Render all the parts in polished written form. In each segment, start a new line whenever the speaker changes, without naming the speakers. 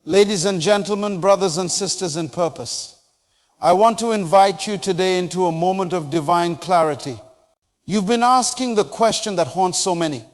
Ladies and gentlemen, brothers and sisters in purpose, I want to invite you today into a moment of divine clarity. You've been asking the question that haunts so many.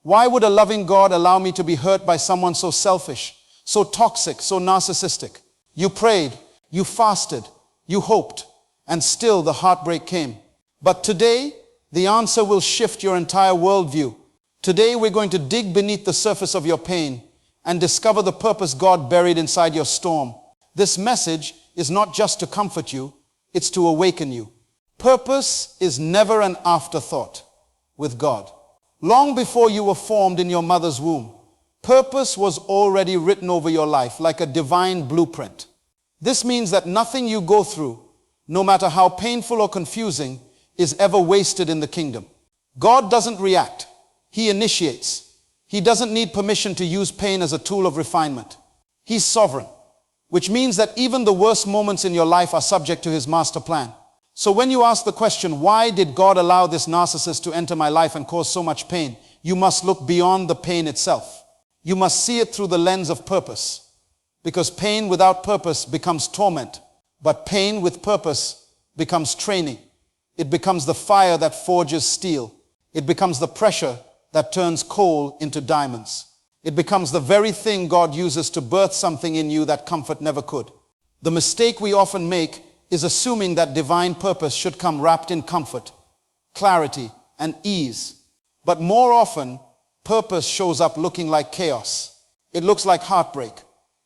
Why would a loving God allow me to be hurt by someone so selfish, so toxic, so narcissistic? You prayed, you fasted, you hoped, and still the heartbreak came. But today, the answer will shift your entire worldview. Today, we're going to dig beneath the surface of your pain and discover the purpose God buried inside your storm. This message is not just to comfort you, it's to awaken you. Purpose is never an afterthought with God. Long before you were formed in your mother's womb, purpose was already written over your life like a divine blueprint. This means that nothing you go through, no matter how painful or confusing, is ever wasted in the kingdom. God doesn't react, He initiates. He doesn't need permission to use pain as a tool of refinement. He's sovereign, which means that even the worst moments in your life are subject to His master plan. So when you ask the question, why did God allow this narcissist to enter my life and cause so much pain? You must look beyond the pain itself. You must see it through the lens of purpose. Because pain without purpose becomes torment, but pain with purpose becomes training. It becomes the fire that forges steel. It becomes the pressure that turns coal into diamonds. It becomes the very thing God uses to birth something in you that comfort never could. The mistake we often make is assuming that divine purpose should come wrapped in comfort, clarity, and ease. But more often, purpose shows up looking like chaos. It looks like heartbreak.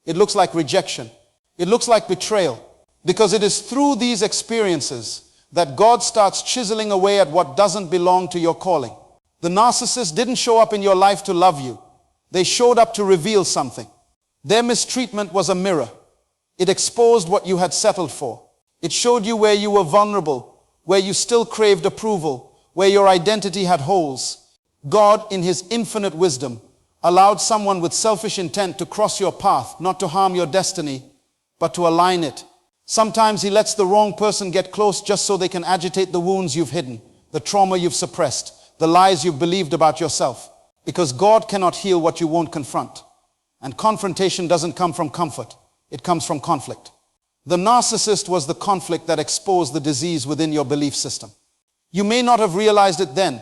It looks like rejection. It looks like betrayal. Because it is through these experiences that God starts chiseling away at what doesn't belong to your calling. The narcissist didn't show up in your life to love you. They showed up to reveal something. Their mistreatment was a mirror. It exposed what you had settled for. It showed you where you were vulnerable, where you still craved approval, where your identity had holes. God, in His infinite wisdom, allowed someone with selfish intent to cross your path, not to harm your destiny, but to align it. Sometimes He lets the wrong person get close just so they can agitate the wounds you've hidden, the trauma you've suppressed, the lies you've believed about yourself. Because God cannot heal what you won't confront. And confrontation doesn't come from comfort. It comes from conflict. The narcissist was the conflict that exposed the disease within your belief system. You may not have realized it then,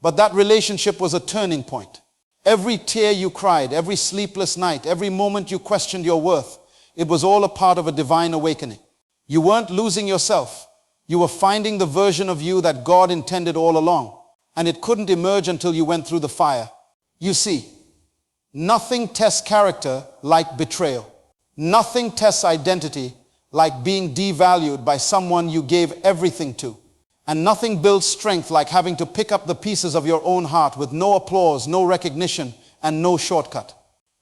but that relationship was a turning point. Every tear you cried, every sleepless night, every moment you questioned your worth, it was all a part of a divine awakening. You weren't losing yourself. You were finding the version of you that God intended all along. And it couldn't emerge until you went through the fire. You see, nothing tests character like betrayal. Nothing tests identity like being devalued by someone you gave everything to. And nothing builds strength like having to pick up the pieces of your own heart with no applause, no recognition, and no shortcut.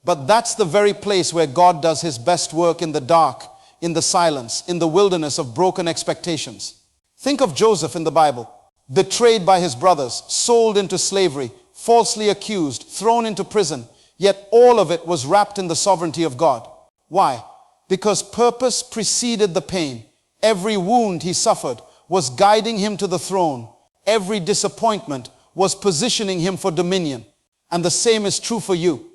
But that's the very place where God does His best work, in the dark, in the silence, in the wilderness of broken expectations. Think of Joseph in the Bible. Betrayed by his brothers, sold into slavery, falsely accused, thrown into prison, yet all of it was wrapped in the sovereignty of God. Why? Because purpose preceded the pain. Every wound he suffered was guiding him to the throne. Every disappointment was positioning him for dominion. And the same is true for you.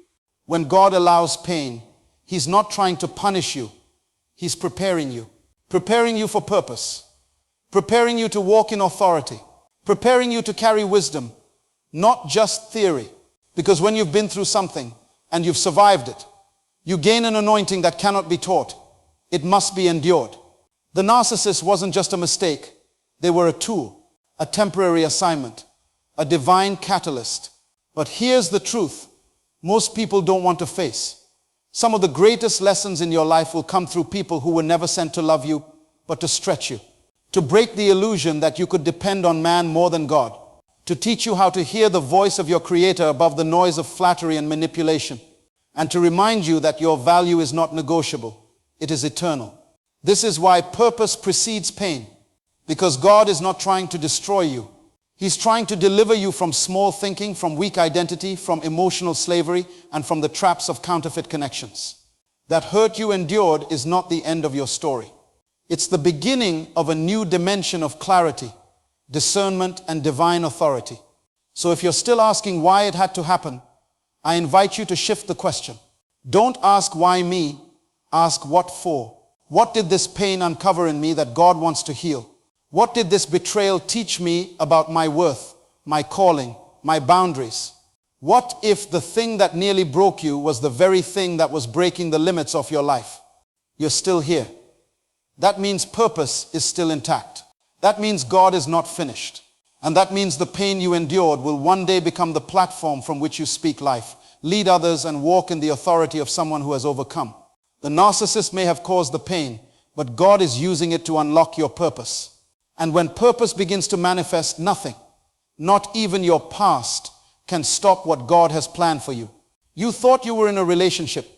When God allows pain, He's not trying to punish you. He's preparing you for purpose, preparing you to walk in authority, preparing you to carry wisdom, not just theory. Because when you've been through something and you've survived it, you gain an anointing that cannot be taught. It must be endured. The narcissist wasn't just a mistake. They were a tool, a temporary assignment, a divine catalyst. But here's the truth most people don't want to face. Some of the greatest lessons in your life will come through people who were never sent to love you, but to stretch you. To break the illusion that you could depend on man more than God. To teach you how to hear the voice of your Creator above the noise of flattery and manipulation. And to remind you that your value is not negotiable. It is eternal. This is why purpose precedes pain. Because God is not trying to destroy you. He's trying to deliver you from small thinking, from weak identity, from emotional slavery, and from the traps of counterfeit connections. That hurt you endured is not the end of your story. It's the beginning of a new dimension of clarity, discernment, and divine authority. So if you're still asking why it had to happen, I invite you to shift the question. Don't ask why me, ask what for. What did this pain uncover in me that God wants to heal? What did this betrayal teach me about my worth, my calling, my boundaries? What if the thing that nearly broke you was the very thing that was breaking the limits of your life? You're still here. That means purpose is still intact. That means God is not finished. And that means the pain you endured will one day become the platform from which you speak life, lead others, and walk in the authority of someone who has overcome. The narcissist may have caused the pain, but God is using it to unlock your purpose. And when purpose begins to manifest, nothing, not even your past, can stop what God has planned for you. You thought you were in a relationship.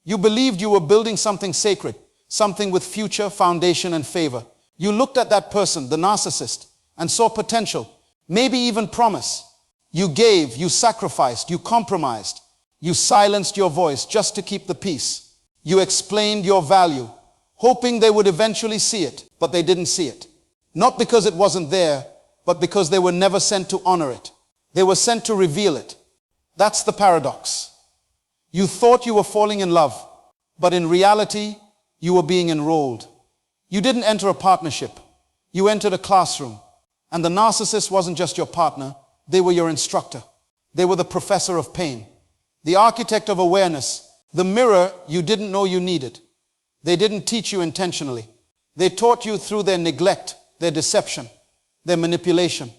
You believed you were building something sacred, something with future, foundation, and favor. You looked at that person, the narcissist, and saw potential, maybe even promise. You gave, you sacrificed, you compromised. You silenced your voice just to keep the peace. You explained your value, hoping they would eventually see it, but they didn't see it. Not because it wasn't there, but because they were never sent to honor it. They were sent to reveal it. That's the paradox. You thought you were falling in love, but in reality, you were being enrolled. You didn't enter a partnership. You entered a classroom. And the narcissist wasn't just your partner, they were your instructor. They were the professor of pain, the architect of awareness, the mirror you didn't know you needed. They didn't teach you intentionally. They taught you through their neglect, their deception, their manipulation.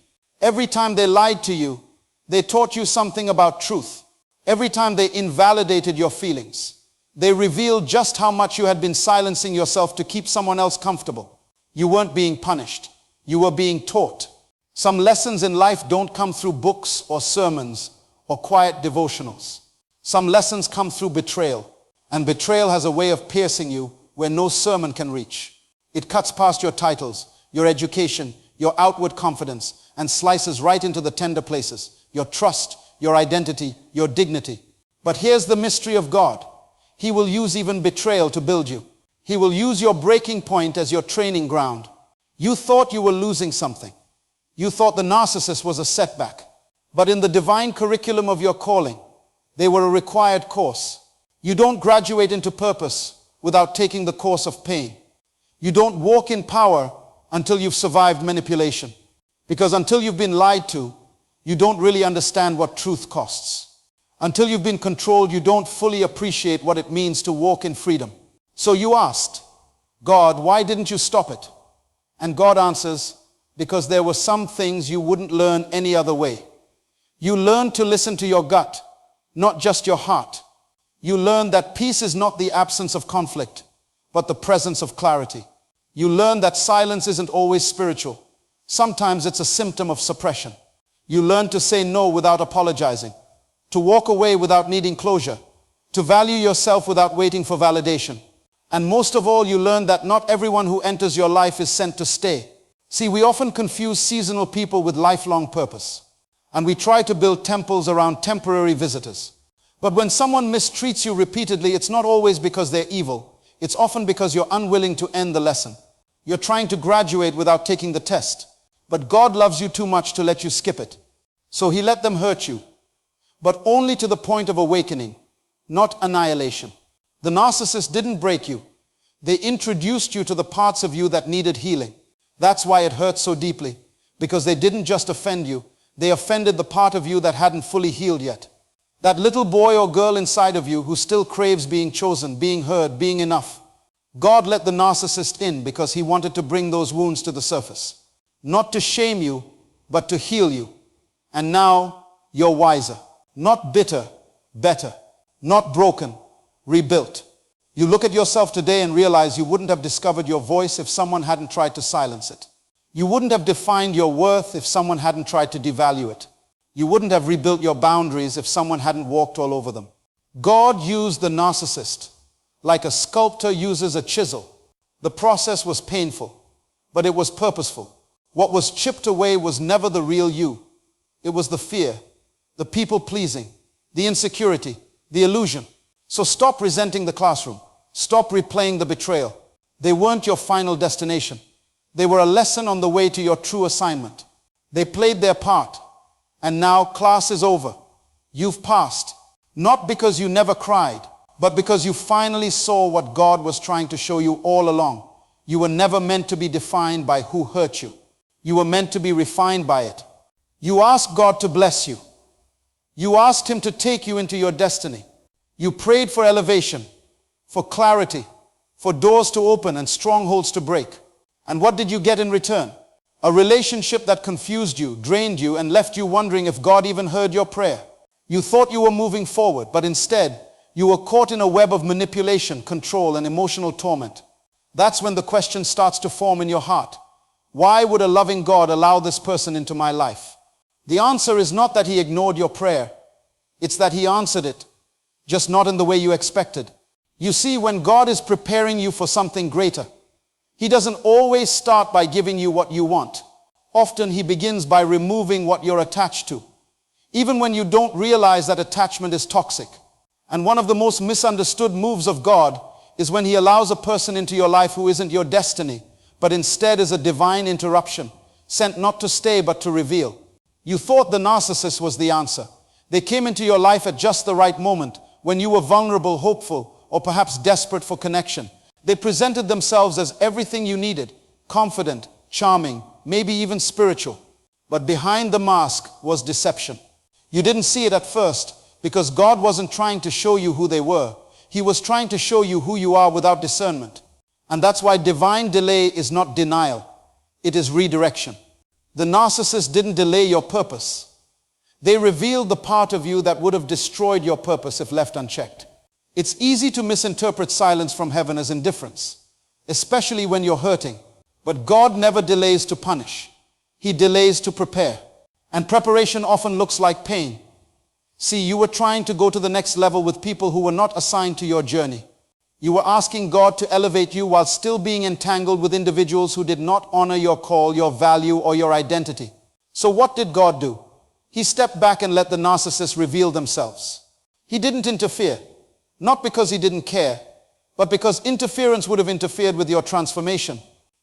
Every time they lied to you, they taught you something about truth. Every time they invalidated your feelings, they revealed just how much you had been silencing yourself to keep someone else comfortable. You weren't being punished. You were being taught. Some lessons in life don't come through books or sermons or quiet devotionals. Some lessons come through betrayal. And betrayal has a way of piercing you where no sermon can reach. It cuts past your titles, your education, your outward confidence, and slices right into the tender places. Your trust, your identity, your dignity. But here's the mystery of God. He will use even betrayal to build you. He will use your breaking point as your training ground. You thought you were losing something. You thought the narcissist was a setback. But in the divine curriculum of your calling, they were a required course. You don't graduate into purpose without taking the course of pain. You don't walk in power until you've survived manipulation. Because until you've been lied to, you don't really understand what truth costs. Until you've been controlled, you don't fully appreciate what it means to walk in freedom. So you asked, God, why didn't you stop it? And God answers, because there were some things you wouldn't learn any other way. You learned to listen to your gut, not just your heart. You learned that peace is not the absence of conflict, but the presence of clarity. You learned that silence isn't always spiritual. Sometimes it's a symptom of suppression. You learn to say no without apologizing, to walk away without needing closure, to value yourself without waiting for validation. And most of all, you learn that not everyone who enters your life is sent to stay. See, we often confuse seasonal people with lifelong purpose, and we try to build temples around temporary visitors. But when someone mistreats you repeatedly, it's not always because they're evil. It's often because you're unwilling to end the lesson. You're trying to graduate without taking the test. But God loves you too much to let you skip it. So he let them hurt you, but only to the point of awakening, not annihilation. The narcissist didn't break you. They introduced you to the parts of you that needed healing. That's why it hurt so deeply, because they didn't just offend you. They offended the part of you that hadn't fully healed yet. That little boy or girl inside of you who still craves being chosen, being heard, being enough. God let the narcissist in because he wanted to bring those wounds to the surface. Not to shame you, but to heal you. And now you're wiser. Not bitter, better. Not broken, rebuilt. You look at yourself today and realize you wouldn't have discovered your voice if someone hadn't tried to silence it. You wouldn't have defined your worth if someone hadn't tried to devalue it. You wouldn't have rebuilt your boundaries if someone hadn't walked all over them. God used the narcissist like a sculptor uses a chisel. The process was painful, but it was purposeful. What was chipped away was never the real you. It was the fear, the people-pleasing, the insecurity, the illusion. So stop resenting the classroom. Stop replaying the betrayal. They weren't your final destination. They were a lesson on the way to your true assignment. They played their part. And now class is over. You've passed. Not because you never cried, but because you finally saw what God was trying to show you all along. You were never meant to be defined by who hurt you. You were meant to be refined by it. You asked God to bless you. You asked Him to take you into your destiny. You prayed for elevation, for clarity, for doors to open and strongholds to break. And what did you get in return? A relationship that confused you, drained you, and left you wondering if God even heard your prayer. You thought you were moving forward, but instead, you were caught in a web of manipulation, control, and emotional torment. That's when the question starts to form in your heart. Why would a loving God allow this person into my life? The answer is not that He ignored your prayer. It's that He answered it, just not in the way you expected. You see, when God is preparing you for something greater, He doesn't always start by giving you what you want. Often He begins by removing what you're attached to, even when you don't realize that attachment is toxic. And one of the most misunderstood moves of God is when He allows a person into your life who isn't your destiny, but instead is a divine interruption, sent not to stay but to reveal. You thought the narcissist was the answer. They came into your life at just the right moment, when you were vulnerable, hopeful, or perhaps desperate for connection. They presented themselves as everything you needed, confident, charming, maybe even spiritual. But behind the mask was deception. You didn't see it at first because God wasn't trying to show you who they were. He was trying to show you who you are without discernment. And that's why divine delay is not denial. It is redirection. The narcissist didn't delay your purpose. They revealed the part of you that would have destroyed your purpose if left unchecked. It's easy to misinterpret silence from heaven as indifference, especially when you're hurting. But God never delays to punish. He delays to prepare. And preparation often looks like pain. See, you were trying to go to the next level with people who were not assigned to your journey. You were asking God to elevate you while still being entangled with individuals who did not honor your call, your value, or your identity. So what did God do? He stepped back and let the narcissists reveal themselves. He didn't interfere, not because He didn't care, but because interference would have interfered with your transformation.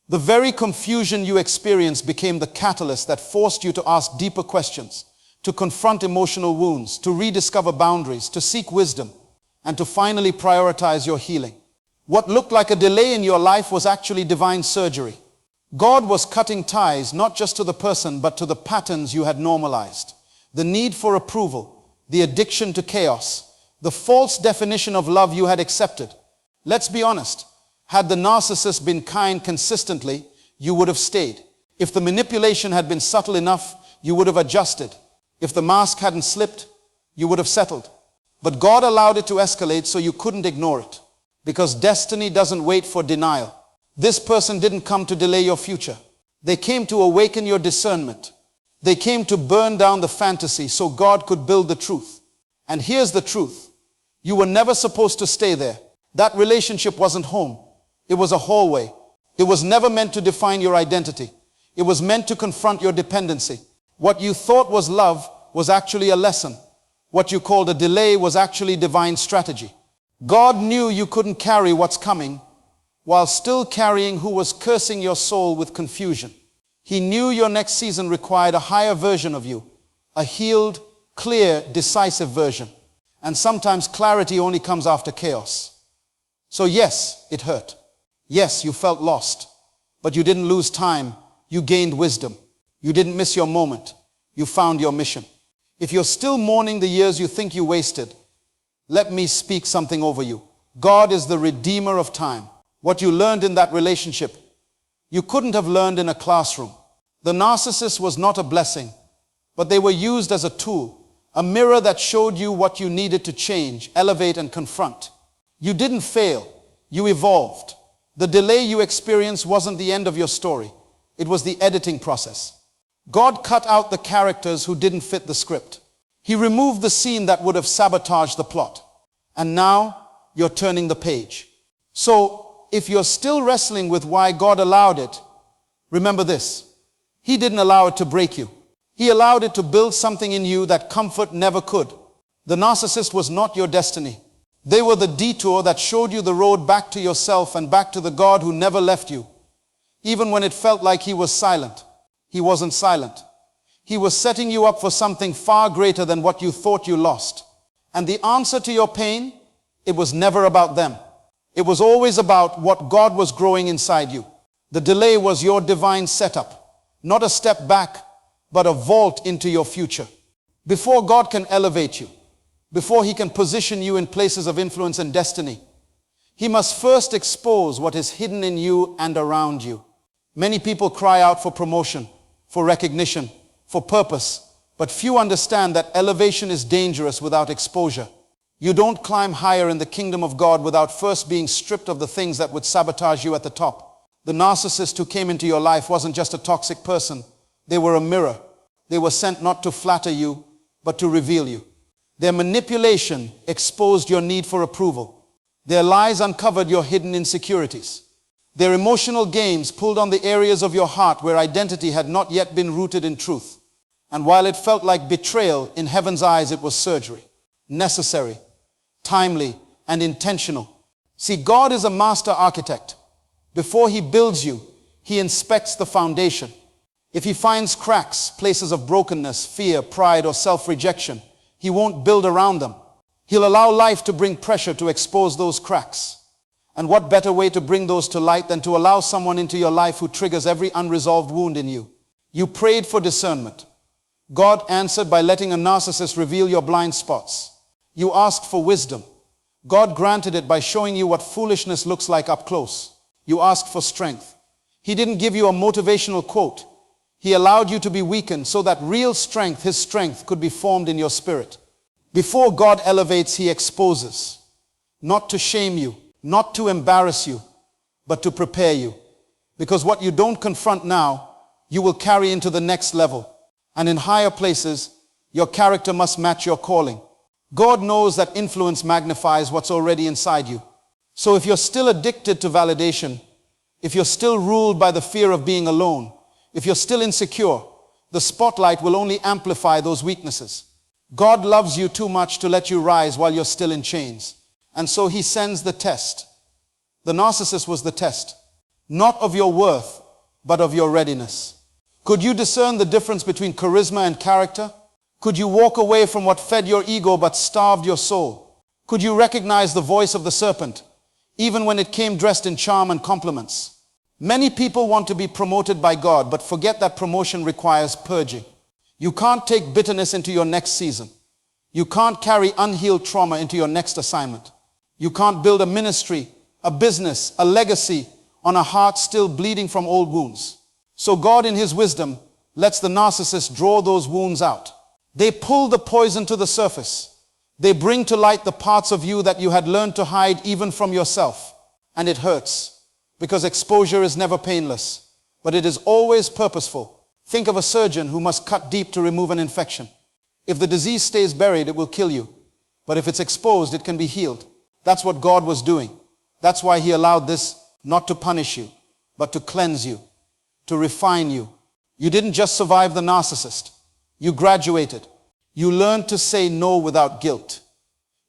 The very confusion you experienced became the catalyst that forced you to ask deeper questions, to confront emotional wounds, to rediscover boundaries, to seek wisdom, and to finally prioritize your healing. What looked like a delay in your life was actually divine surgery. God was cutting ties not just to the person, but to the patterns you had normalized. The need for approval, the addiction to chaos, the false definition of love you had accepted. Let's be honest, had the narcissist been kind consistently, you would have stayed. If the manipulation had been subtle enough, you would have adjusted. If the mask hadn't slipped, you would have settled. But God allowed it to escalate so you couldn't ignore it. Because destiny doesn't wait for denial. This person didn't come to delay your future. They came to awaken your discernment. They came to burn down the fantasy so God could build the truth. And here's the truth. You were never supposed to stay there. That relationship wasn't home. It was a hallway. It was never meant to define your identity. It was meant to confront your dependency. What you thought was love was actually a lesson. What you called a delay was actually divine strategy. God knew you couldn't carry what's coming while still carrying who was cursing your soul with confusion. He knew your next season required a higher version of you, a healed, clear, decisive version. And sometimes clarity only comes after chaos. So yes, it hurt. Yes, you felt lost, but you didn't lose time. You gained wisdom. You didn't miss your moment. You found your mission. If you're still mourning the years you think you wasted, let me speak something over you. God is the redeemer of time. What you learned in that relationship, you couldn't have learned in a classroom. The narcissist was not a blessing, but they were used as a tool, a mirror that showed you what you needed to change, elevate, and confront. You didn't fail. You evolved. The delay you experienced wasn't the end of your story. It was the editing process. God cut out the characters who didn't fit the script. He removed the scene that would have sabotaged the plot. And now you're turning the page. So if you're still wrestling with why God allowed it, remember this. He didn't allow it to break you. He allowed it to build something in you that comfort never could. The narcissist was not your destiny. They were the detour that showed you the road back to yourself and back to the God who never left you. Even when it felt like He was silent, He wasn't silent. He was setting you up for something far greater than what you thought you lost. And the answer to your pain It was never about them. It was always about what God was growing inside you. The delay was your divine setup, not a step back, but a vault into your future. Before God can elevate you, before He can position you in places of influence and destiny, He must first expose what is hidden in you and around you. Many people cry out for promotion, for recognition, for purpose, but few understand that elevation is dangerous without exposure. You don't climb higher in the kingdom of God without first being stripped of the things that would sabotage you at the top. The narcissist who came into your life wasn't just a toxic person. They were a mirror. They were sent not to flatter you, but to reveal you. Their manipulation exposed your need for approval. Their lies uncovered your hidden insecurities. Their emotional games pulled on the areas of your heart where identity had not yet been rooted in truth. And while it felt like betrayal, in heaven's eyes it was surgery, necessary, timely, and intentional. See, God is a master architect. Before He builds you, He inspects the foundation. If He finds cracks, places of brokenness, fear, pride, or self-rejection, He won't build around them. He'll allow life to bring pressure to expose those cracks. And what better way to bring those to light than to allow someone into your life who triggers every unresolved wound in you? You prayed for discernment. God answered by letting a narcissist reveal your blind spots. You asked for wisdom. God granted it by showing you what foolishness looks like up close. You asked for strength. He didn't give you a motivational quote. He allowed you to be weakened so that real strength, His strength, could be formed in your spirit. Before God elevates, He exposes. Not to shame you, not to embarrass you, but to prepare you. Because what you don't confront now, you will carry into the next level. And in higher places, your character must match your calling. God knows that influence magnifies what's already inside you. So if you're still addicted to validation, if you're still ruled by the fear of being alone, if you're still insecure, the spotlight will only amplify those weaknesses. God loves you too much to let you rise while you're still in chains. And so He sends the test. The narcissist was the test, not of your worth, but of your readiness. Could you discern the difference between charisma and character? Could you walk away from what fed your ego but starved your soul? Could you recognize the voice of the serpent, even when it came dressed in charm and compliments? Many people want to be promoted by God, but forget that promotion requires purging. You can't take bitterness into your next season. You can't carry unhealed trauma into your next assignment. You can't build a ministry, a business, a legacy on a heart still bleeding from old wounds. So God, in His wisdom, lets the narcissist draw those wounds out. They pull the poison to the surface. They bring to light the parts of you that you had learned to hide even from yourself. And it hurts, because exposure is never painless, but it is always purposeful. Think of a surgeon who must cut deep to remove an infection. If the disease stays buried, it will kill you. But if it's exposed, it can be healed. That's what God was doing. That's why He allowed this, not to punish you, but to cleanse you, to refine you. You didn't just survive the narcissist. You graduated. You learned to say no without guilt.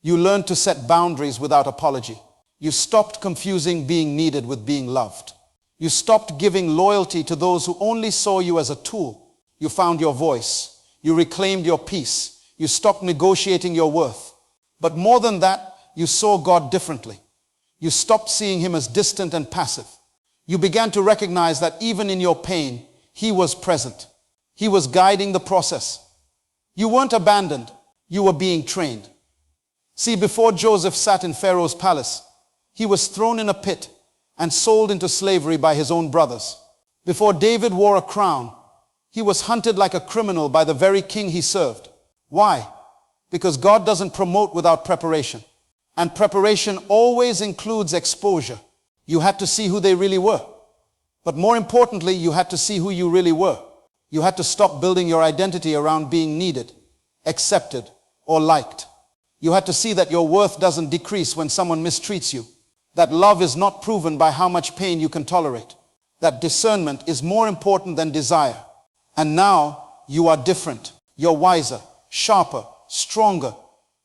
You learned to set boundaries without apology. You stopped confusing being needed with being loved. You stopped giving loyalty to those who only saw you as a tool. You found your voice. You reclaimed your peace. You stopped negotiating your worth. But more than that, you saw God differently. You stopped seeing Him as distant and passive. You began to recognize that even in your pain, He was present. He was guiding the process. You weren't abandoned. You were being trained. See, before Joseph sat in Pharaoh's palace, he was thrown in a pit and sold into slavery by his own brothers. Before David wore a crown, he was hunted like a criminal by the very king he served. Why? Because God doesn't promote without preparation. And preparation always includes exposure. You had to see who they really were. But more importantly, you had to see who you really were. You had to stop building your identity around being needed, accepted, or liked. You had to see that your worth doesn't decrease when someone mistreats you. That love is not proven by how much pain you can tolerate. That discernment is more important than desire. And now you are different. You're wiser, sharper, stronger.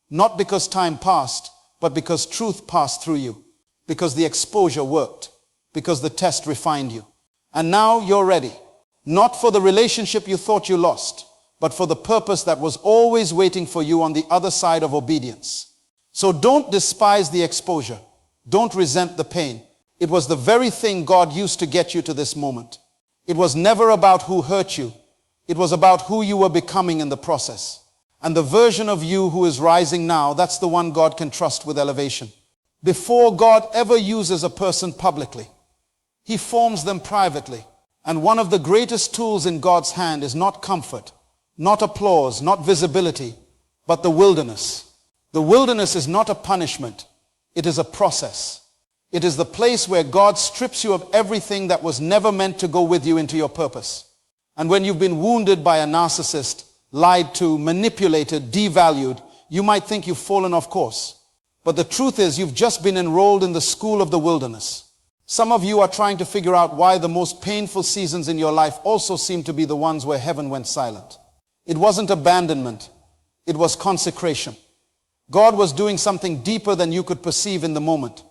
Not because time passed, but because truth passed through you. Because the exposure worked. Because the test refined you. And now you're ready. Not for the relationship you thought you lost, but for the purpose that was always waiting for you on the other side of obedience. So don't despise the exposure. Don't resent the pain. It was the very thing God used to get you to this moment. It was never about who hurt you. It was about who you were becoming in the process. And the version of you who is rising now, that's the one God can trust with elevation. Before God ever uses a person publicly, He forms them privately. And one of the greatest tools in God's hand is not comfort, not applause, not visibility, but the wilderness. The wilderness is not a punishment. It is a process. It is the place where God strips you of everything that was never meant to go with you into your purpose. And when you've been wounded by a narcissist, lied to, manipulated, devalued, you might think you've fallen off course. But the truth is you've just been enrolled in the school of the wilderness. Some of you are trying to figure out why the most painful seasons in your life also seem to be the ones where heaven went silent. It wasn't abandonment. It was consecration. God was doing something deeper than you could perceive in the moment.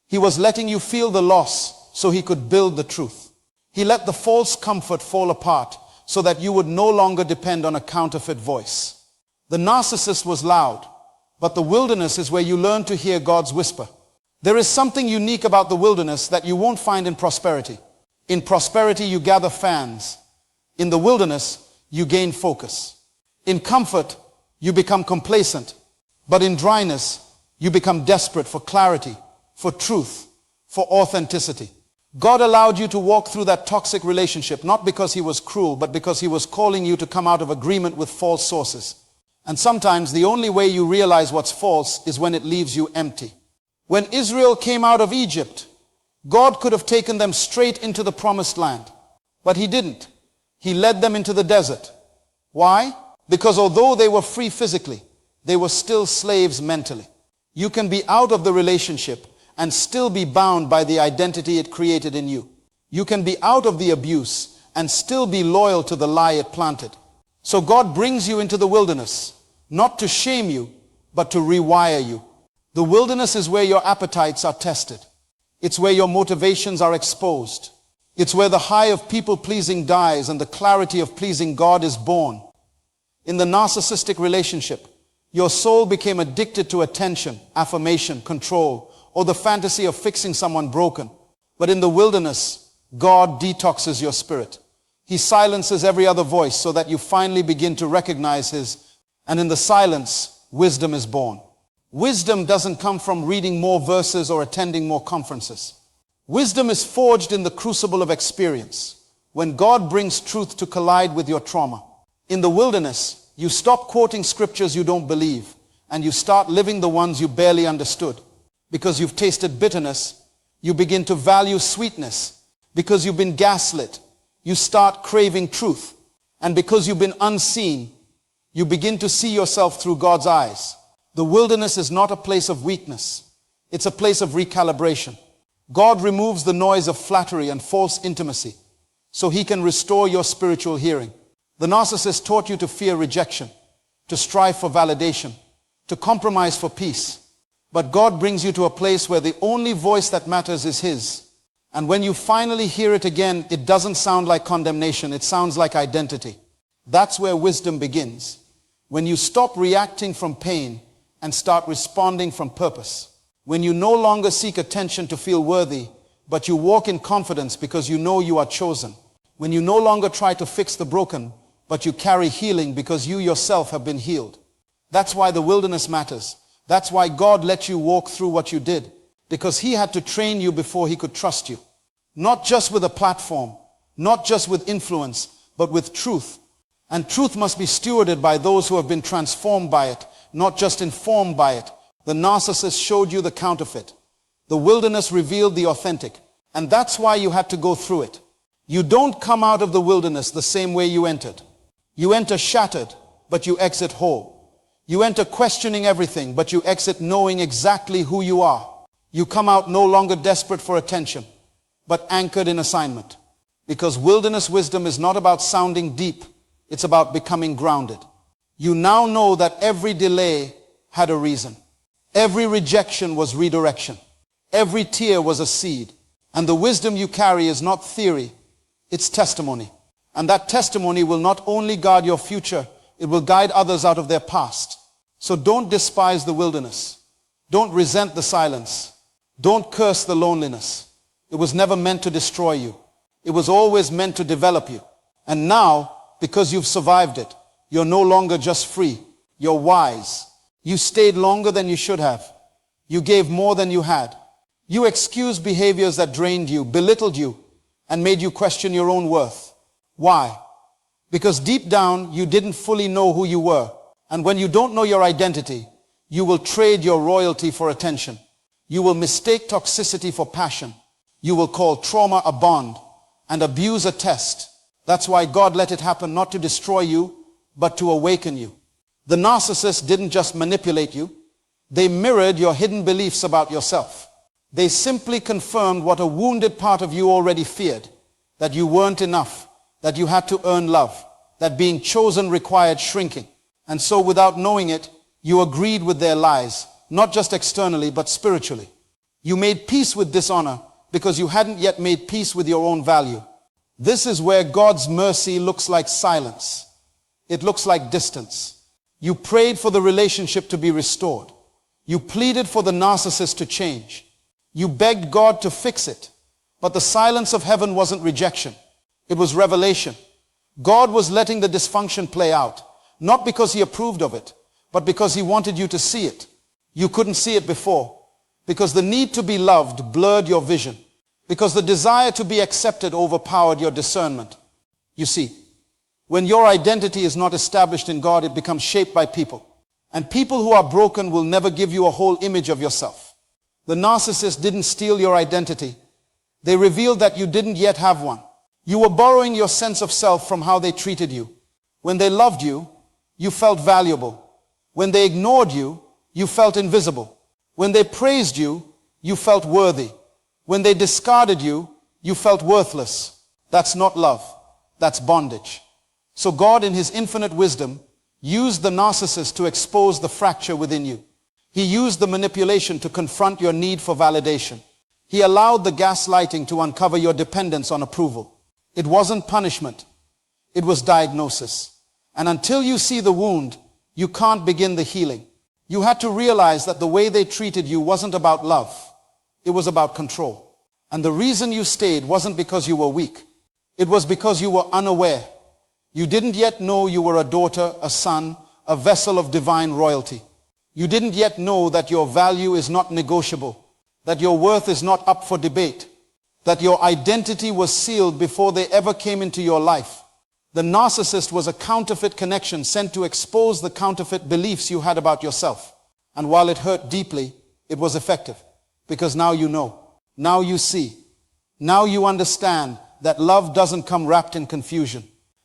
He was letting you feel the loss so He could build the truth. He let the false comfort fall apart so that you would no longer depend on a counterfeit voice. The narcissist was loud, but the wilderness is where you learn to hear God's whisper. There is something unique about the wilderness that you won't find in prosperity. In prosperity, you gather fans. In the wilderness, you gain focus. In comfort, you become complacent. But in dryness, you become desperate for clarity, for truth, for authenticity. God allowed you to walk through that toxic relationship, not because He was cruel, but because He was calling you to come out of agreement with false sources. And sometimes the only way you realize what's false is when it leaves you empty. When Israel came out of Egypt, God could have taken them straight into the promised land, but He didn't. He led them into the desert. Why? Because although they were free physically, they were still slaves mentally. You can be out of the relationship and still be bound by the identity it created in you. You can be out of the abuse and still be loyal to the lie it planted. So God brings you into the wilderness, not to shame you, but to rewire you. The wilderness is where your appetites are tested. It's where your motivations are exposed. It's where the high of people-pleasing dies and the clarity of pleasing God is born. In the narcissistic relationship, your soul became addicted to attention, affirmation, control, or the fantasy of fixing someone broken. But in the wilderness, God detoxes your spirit. He silences every other voice so that you finally begin to recognize His, and in the silence, wisdom is born. Wisdom doesn't come from reading more verses or attending more conferences. Wisdom is forged in the crucible of experience, when God brings truth to collide with your trauma. In the wilderness, you stop quoting scriptures you don't believe, and you start living the ones you barely understood. Because you've tasted bitterness, you begin to value sweetness. Because you've been gaslit, you start craving truth. And because you've been unseen, you begin to see yourself through God's eyes. The wilderness is not a place of weakness. It's a place of recalibration. God removes the noise of flattery and false intimacy so He can restore your spiritual hearing. The narcissist taught you to fear rejection, to strive for validation, to compromise for peace. But God brings you to a place where the only voice that matters is His. And when you finally hear it again, it doesn't sound like condemnation. It sounds like identity. That's where wisdom begins. When you stop reacting from pain and start responding from purpose. When you no longer seek attention to feel worthy, but you walk in confidence because you know you are chosen. When you no longer try to fix the broken, but you carry healing because you yourself have been healed. That's why the wilderness matters. That's why God let you walk through what you did, because He had to train you before He could trust you. Not just with a platform, not just with influence, but with truth. And truth must be stewarded by those who have been transformed by it, not just informed by it. The narcissist showed you the counterfeit. The wilderness revealed the authentic. And that's why you had to go through it. You don't come out of the wilderness the same way you entered. You enter shattered, but you exit whole. You enter questioning everything, but you exit knowing exactly who you are. You come out no longer desperate for attention, but anchored in assignment. Because wilderness wisdom is not about sounding deep. It's about becoming grounded. You now know that every delay had a reason. Every rejection was redirection. Every tear was a seed. And the wisdom you carry is not theory, it's testimony. And that testimony will not only guard your future, it will guide others out of their past. So don't despise the wilderness. Don't resent the silence. Don't curse the loneliness. It was never meant to destroy you. It was always meant to develop you. And now, because you've survived it, you're no longer just free. You're wise. You stayed longer than you should have. You gave more than you had. You excused behaviors that drained you, belittled you, and made you question your own worth. Why? Because deep down, you didn't fully know who you were. And when you don't know your identity, you will trade your royalty for attention. You will mistake toxicity for passion. You will call trauma a bond and abuse a test. That's why God let it happen, not to destroy you, but to awaken you. The narcissist didn't just manipulate you. They mirrored your hidden beliefs about yourself. They simply confirmed what a wounded part of you already feared, that you weren't enough, that you had to earn love, that being chosen required shrinking. And so without knowing it, you agreed with their lies, not just externally, but spiritually. You made peace with dishonor because you hadn't yet made peace with your own value. This is where God's mercy looks like silence. It looks like distance. You prayed for the relationship to be restored. You pleaded for the narcissist to change. You begged God to fix it. But the silence of heaven wasn't rejection. It was revelation. God was letting the dysfunction play out, not because he approved of it, but because he wanted you to see it. You couldn't see it before, because the need to be loved blurred your vision, because the desire to be accepted overpowered your discernment. You see, when your identity is not established in God, it becomes shaped by people. And people who are broken will never give you a whole image of yourself. The narcissist didn't steal your identity. They revealed that you didn't yet have one. You were borrowing your sense of self from how they treated you. When they loved you, you felt valuable. When they ignored you, you felt invisible. When they praised you, you felt worthy. When they discarded you, you felt worthless. That's not love. That's bondage. So God, in his infinite wisdom, used the narcissist to expose the fracture within you. He used the manipulation to confront your need for validation. He allowed the gaslighting to uncover your dependence on approval. It wasn't punishment. It was diagnosis. And until you see the wound, you can't begin the healing. You had to realize that the way they treated you wasn't about love. It was about control. And the reason you stayed wasn't because you were weak. It was because you were unaware. You didn't yet know you were a daughter, a son, a vessel of divine royalty. You didn't yet know that your value is not negotiable, that your worth is not up for debate, that your identity was sealed before they ever came into your life. The narcissist was a counterfeit connection sent to expose the counterfeit beliefs you had about yourself. And while it hurt deeply, it was effective, because now you know, now you see, now you understand that love doesn't come wrapped in confusion,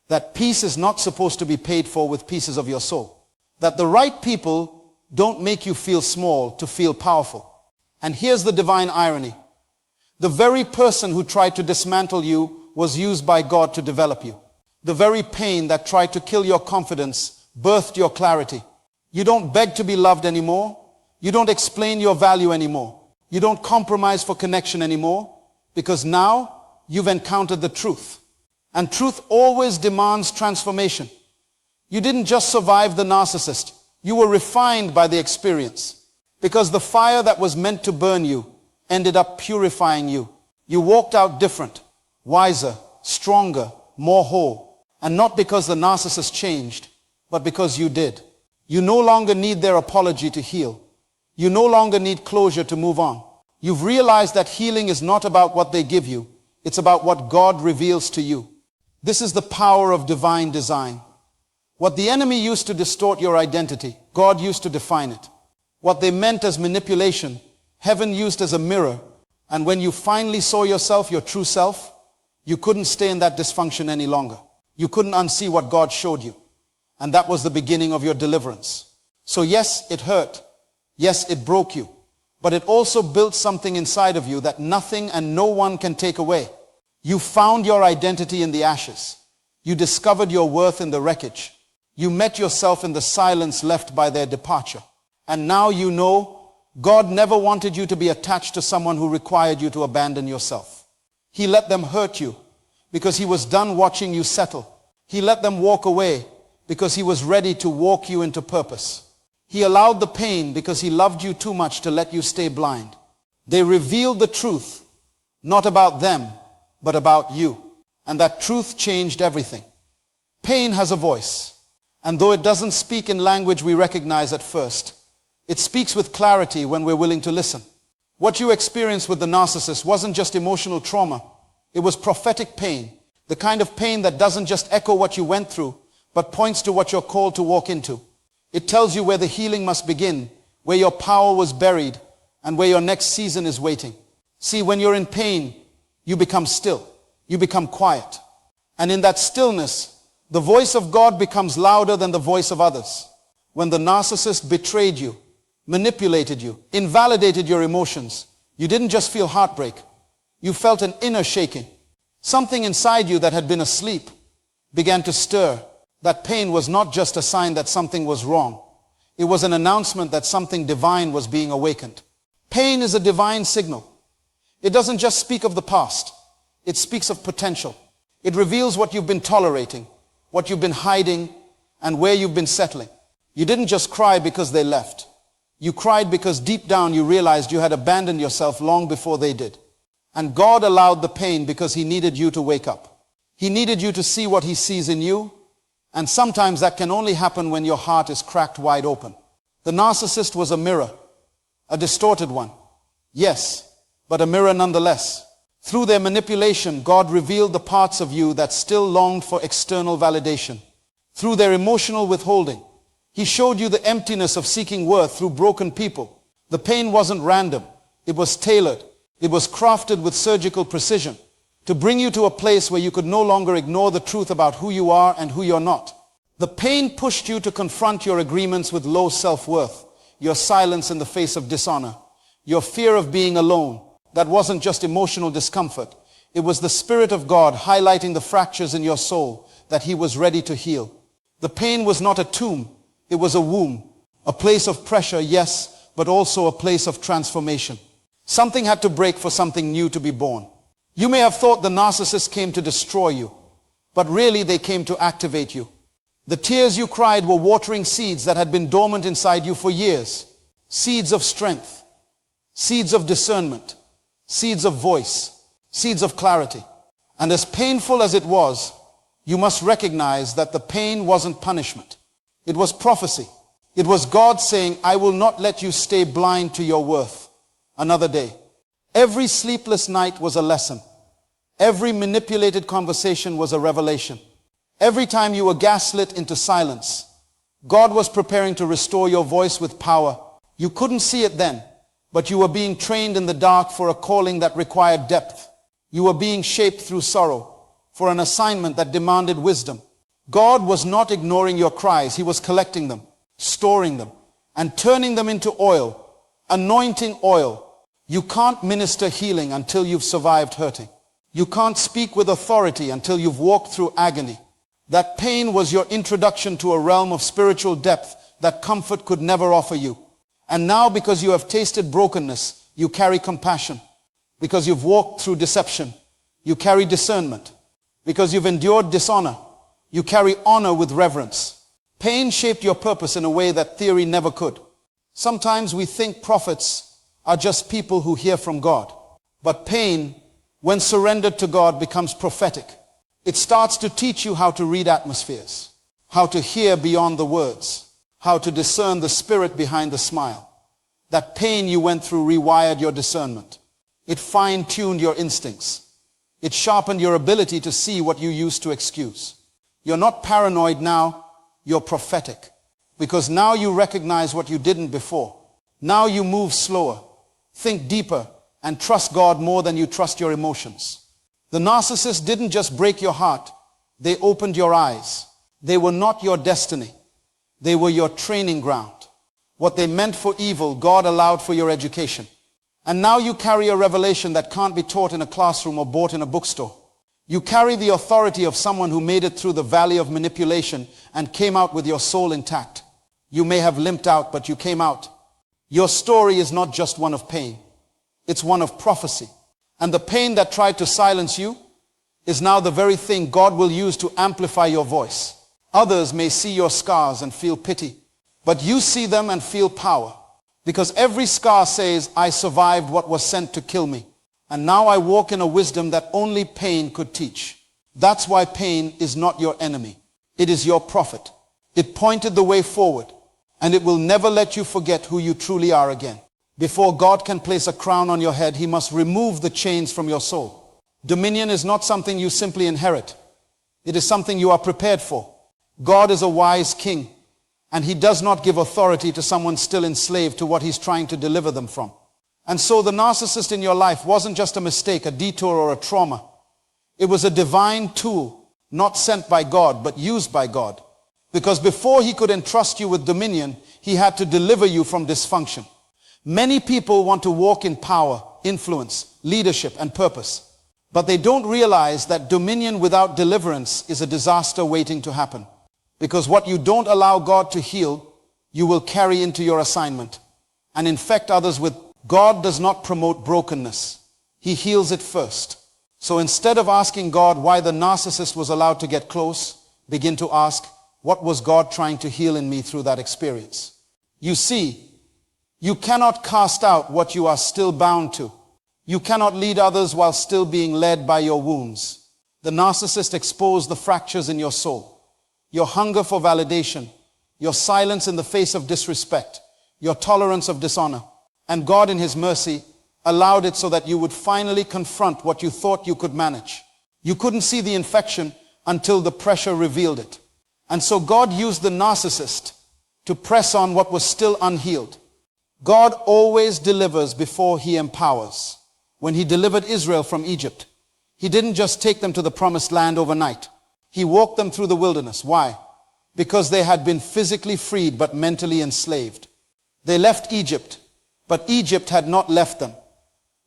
that peace is not supposed to be paid for with pieces of your soul, that the right people don't make you feel small to feel powerful. And here's the divine irony. The very person who tried to dismantle you was used by God to develop you. The very pain that tried to kill your confidence birthed your clarity. You don't beg to be loved anymore. You don't explain your value anymore. You don't compromise for connection anymore, because now you've encountered the truth. And truth always demands transformation. You didn't just survive the narcissist. You were refined by the experience, because the fire that was meant to burn you ended up purifying you. You walked out different, wiser, stronger, more whole. And not because the narcissist changed, but because you did. You no longer need their apology to heal. You no longer need closure to move on. You've realized that healing is not about what they give you. It's about what God reveals to you. This is the power of divine design. What the enemy used to distort your identity, God used to define it. What they meant as manipulation, heaven used as a mirror. And when you finally saw yourself, your true self, you couldn't stay in that dysfunction any longer. You couldn't unsee what God showed you. And that was the beginning of your deliverance. So yes, it hurt. Yes, it broke you. But it also built something inside of you that nothing and no one can take away. You found your identity in the ashes. You discovered your worth in the wreckage. You met yourself in the silence left by their departure. And now you know God never wanted you to be attached to someone who required you to abandon yourself. He let them hurt you because he was done watching you settle. He let them walk away because he was ready to walk you into purpose. He allowed the pain because he loved you too much to let you stay blind. They revealed the truth, not about them, but about you. And that truth changed everything. Pain has a voice, and though it doesn't speak in language we recognize at first, it speaks with clarity when we're willing to listen. What you experienced with the narcissist wasn't just emotional trauma. It was prophetic pain, the kind of pain that doesn't just echo what you went through, but points to what you're called to walk into. It tells you where the healing must begin, where your power was buried, and where your next season is waiting. See, when you're in pain, you become still. You become quiet. And in that stillness, the voice of God becomes louder than the voice of others. When the narcissist betrayed you, manipulated you, invalidated your emotions, you didn't just feel heartbreak. You felt an inner shaking. Something inside you that had been asleep began to stir. That pain was not just a sign that something was wrong. It was an announcement that something divine was being awakened. Pain is a divine signal. It doesn't just speak of the past. It speaks of potential. It reveals what you've been tolerating, what you've been hiding, and where you've been settling. You didn't just cry because they left. You cried because deep down you realized you had abandoned yourself long before they did. And God allowed the pain because he needed you to wake up. He needed you to see what he sees in you. And sometimes that can only happen when your heart is cracked wide open. The narcissist was a mirror, a distorted one. Yes, but a mirror nonetheless. Through their manipulation, God revealed the parts of you that still longed for external validation. Through their emotional withholding, he showed you the emptiness of seeking worth through broken people. The pain wasn't random. It was tailored. It was crafted with surgical precision to bring you to a place where you could no longer ignore the truth about who you are and who you're not. The pain pushed you to confront your agreements with low self-worth, your silence in the face of dishonor, your fear of being alone. That wasn't just emotional discomfort. It was the Spirit of God highlighting the fractures in your soul that he was ready to heal. The pain was not a tomb. It was a womb, a place of pressure, yes, but also a place of transformation. Something had to break for something new to be born. You may have thought the narcissist came to destroy you, but really they came to activate you. The tears you cried were watering seeds that had been dormant inside you for years. Seeds of strength, seeds of discernment, seeds of voice, seeds of clarity. And as painful as it was, you must recognize that the pain wasn't punishment. It was prophecy. It was God saying, I will not let you stay blind to your worth another day. Every sleepless night was a lesson. Every manipulated conversation was a revelation. Every time you were gaslit into silence, God was preparing to restore your voice with power. You couldn't see it then, but you were being trained in the dark for a calling that required depth. You were being shaped through sorrow for an assignment that demanded wisdom. God was not ignoring your cries. He was collecting them, storing them, and turning them into oil, anointing oil. You can't minister healing until you've survived hurting. You can't speak with authority until you've walked through agony. That pain was your introduction to a realm of spiritual depth that comfort could never offer you. And now, because you have tasted brokenness, you carry compassion. Because you've walked through deception, you carry discernment. Because you've endured dishonor, you carry honor with reverence. Pain shaped your purpose in a way that theory never could. Sometimes we think prophets are just people who hear from God. But pain, when surrendered to God, becomes prophetic. It starts to teach you how to read atmospheres, how to hear beyond the words, how to discern the spirit behind the smile. That pain you went through rewired your discernment. It fine-tuned your instincts. It sharpened your ability to see what you used to excuse. You're not paranoid now, you're prophetic. Because now you recognize what you didn't before. Now you move slower, think deeper, and trust God more than you trust your emotions. The narcissist didn't just break your heart, they opened your eyes. They were not your destiny. They were your training ground. What they meant for evil, God allowed for your education. And now you carry a revelation that can't be taught in a classroom or bought in a bookstore. You carry the authority of someone who made it through the valley of manipulation and came out with your soul intact. You may have limped out, but you came out. Your story is not just one of pain. It's one of prophecy. And the pain that tried to silence you is now the very thing God will use to amplify your voice. Others may see your scars and feel pity, But you see them and feel power. Because every scar says, I survived what was sent to kill me. And now I walk in a wisdom that only pain could teach. That's why pain is not your enemy. It is your prophet. It pointed the way forward, and it will never let you forget who you truly are again. Before God can place a crown on your head, he must remove the chains from your soul. Dominion is not something you simply inherit. It is something you are prepared for. God is a wise king, and he does not give authority to someone still enslaved to what he's trying to deliver them from. And so the narcissist in your life wasn't just a mistake, a detour, or a trauma. It was a divine tool, not sent by God, but used by God. Because before he could entrust you with dominion, he had to deliver you from dysfunction. Many people want to walk in power, influence, leadership, and purpose. But they don't realize that dominion without deliverance is a disaster waiting to happen. Because what you don't allow God to heal, you will carry into your assignment and infect others with. God does not promote brokenness. He heals it first. So instead of asking God why the narcissist was allowed to get close, begin to ask, what was God trying to heal in me through that experience? You see, you cannot cast out what you are still bound to. You cannot lead others while still being led by your wounds. The narcissist exposed the fractures in your soul, your hunger for validation, your silence in the face of disrespect, your tolerance of dishonor. And God in his mercy allowed it so that you would finally confront what you thought you could manage. You couldn't see the infection until the pressure revealed it. And so God used the narcissist to press on what was still unhealed. God always delivers before he empowers. When he delivered Israel from Egypt, he didn't just take them to the promised land overnight. He walked them through the wilderness. Why? Because they had been physically freed but mentally enslaved. They left Egypt, but Egypt had not left them.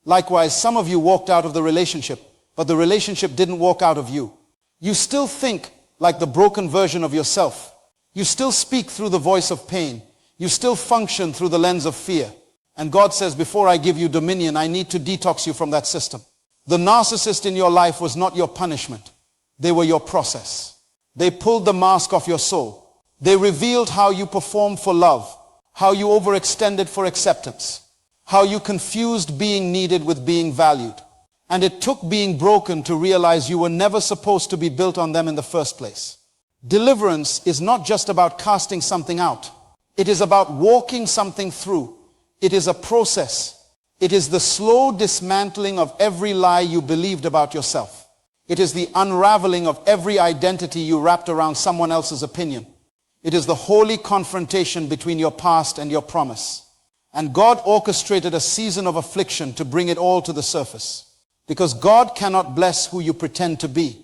Likewise, some of you walked out of the relationship, but the relationship didn't walk out of you. You still think like the broken version of yourself. You still speak through the voice of pain. You still function through the lens of fear. And God says, before I give you dominion, I need to detox you from that system. The narcissist in your life was not your punishment. They were your process. They pulled the mask off your soul. They revealed how you performed for love, how you overextended for acceptance, how you confused being needed with being valued. And it took being broken to realize you were never supposed to be built on them in the first place. Deliverance is not just about casting something out. It is about walking something through. It is a process. It is the slow dismantling of every lie you believed about yourself. It is the unraveling of every identity you wrapped around someone else's opinion. It is the holy confrontation between your past and your promise. And God orchestrated a season of affliction to bring it all to the surface. Because God cannot bless who you pretend to be.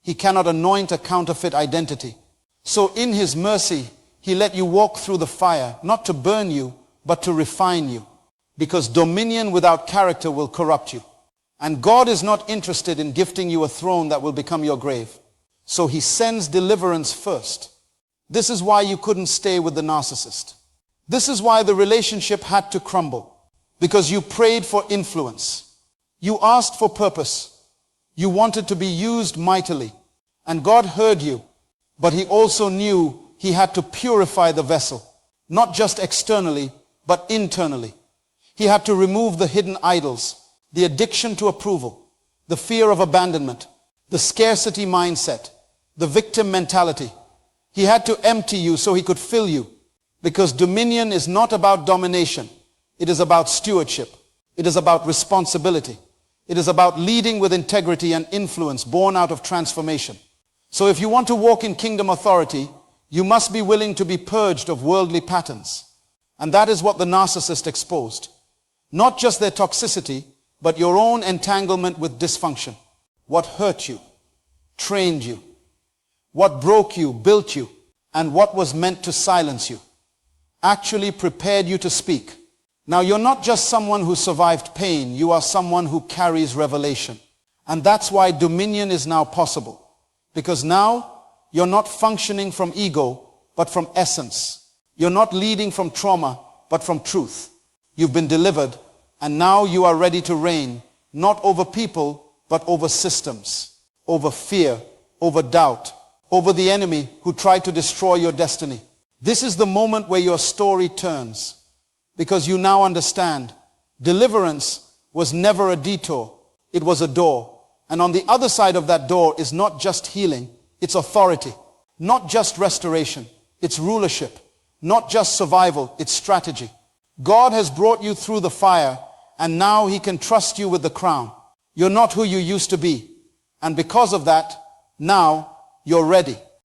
He cannot anoint a counterfeit identity. So in his mercy, he let you walk through the fire, not to burn you, but to refine you. Because dominion without character will corrupt you. And God is not interested in gifting you a throne that will become your grave. So he sends deliverance first. This is why you couldn't stay with the narcissist. This is why the relationship had to crumble. Because you prayed for influence. You asked for purpose. You wanted to be used mightily. And God heard you. But he also knew he had to purify the vessel. Not just externally, but internally. He had to remove the hidden idols, the addiction to approval, the fear of abandonment, the scarcity mindset, the victim mentality. He had to empty you so he could fill you. Because dominion is not about domination. It is about stewardship. It is about responsibility. It is about leading with integrity and influence born out of transformation. So if you want to walk in kingdom authority, you must be willing to be purged of worldly patterns. And that is what the narcissist exposed. Not just their toxicity, but your own entanglement with dysfunction. What hurt you, trained you, what broke you, built you, and what was meant to silence you, actually prepared you to speak. Now you're not just someone who survived pain, you are someone who carries revelation. And that's why dominion is now possible. Because now you're not functioning from ego, but from essence. You're not leading from trauma, but from truth. You've been delivered, and now you are ready to reign, not over people, but over systems, over fear, over doubt, over the enemy who tried to destroy your destiny. This is the moment where your story turns, because you now understand deliverance was never a detour, it was a door. And on the other side of that door is not just healing, it's authority. Not just restoration, it's rulership. Not just survival, it's strategy. God has brought you through the fire, and now he can trust you with the crown. You're not who you used to be. And because of that, now you're ready.